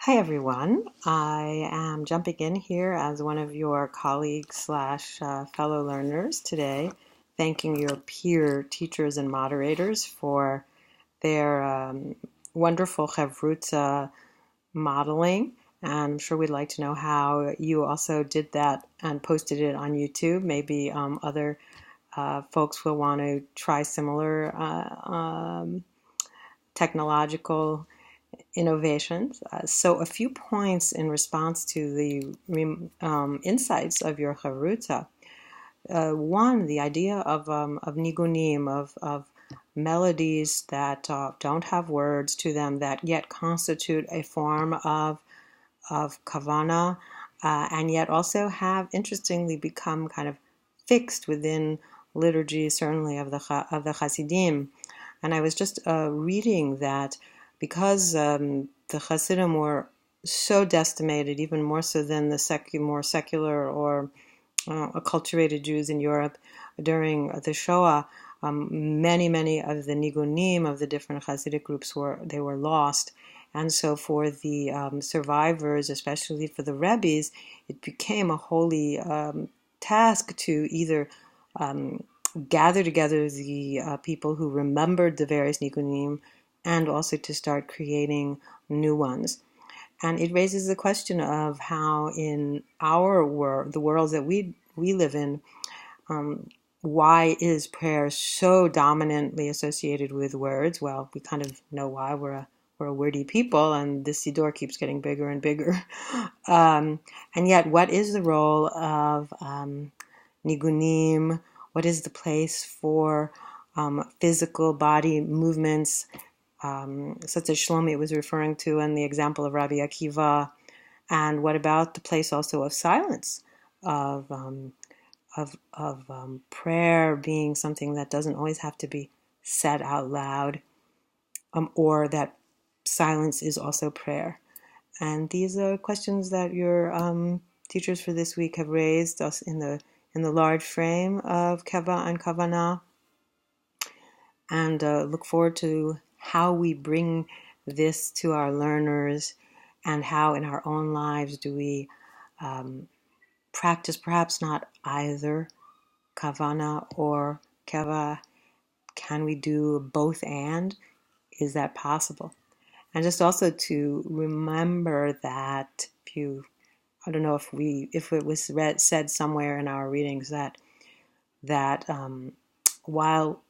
Hi everyone. I am jumping in here as one of your colleagues slash fellow learners today, thanking your peer teachers and moderators for their wonderful Chavruta modeling. And I'm sure we'd like to know how you also did that and posted it on YouTube. Maybe other folks will want to try similar technological innovations. So a few points in response to the insights of your Chavruta. One, the idea of nigunim, of melodies that don't have words to them, that yet constitute a form of kavana, and yet also have, interestingly, become kind of fixed within liturgy, certainly of the Hasidim. And I was just reading that because the Hasidim were so decimated, even more so than the more secular or acculturated Jews in Europe during the Shoah, many of the nigunim of the different Hasidic groups were lost. And so for the survivors, especially for the Rebbes, it became a holy task to either gather together the people who remembered the various nigunim and also to start creating new ones. And it raises the question of how in our world, the worlds that we live in, why is prayer so dominantly associated with words? Well, we kind of know why. We're a wordy people, and this Siddur keeps getting bigger and bigger. And yet, what is the role of nigunim? What is the place for physical body movements, such as Shlomi was referring to in the example of Rabbi Akiva? And what about the place also of silence, of prayer being something that doesn't always have to be said out loud, or that silence is also prayer? And these are questions that your teachers for this week have raised us in the large frame of Keva and Kavana, and look forward to how we bring this to our learners and how in our own lives do we practice perhaps not either Kavana or Keva. Can we do both and? Is that possible? And just also to remember that I don't know if it was said somewhere in our readings that while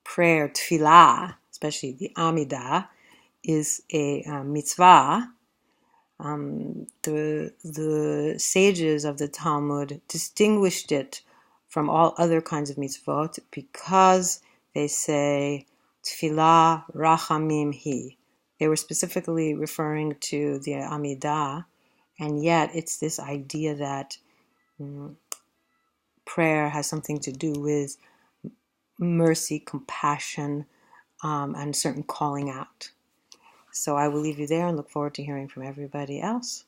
prayer, tefillah, especially the Amidah, is a mitzvah, the sages of the Talmud distinguished it from all other kinds of mitzvot because they say tefillah rachamim hi. They were specifically referring to the Amidah, and yet it's this idea that prayer has something to do with mercy, compassion, and certain calling out. So I will leave you there and look forward to hearing from everybody else.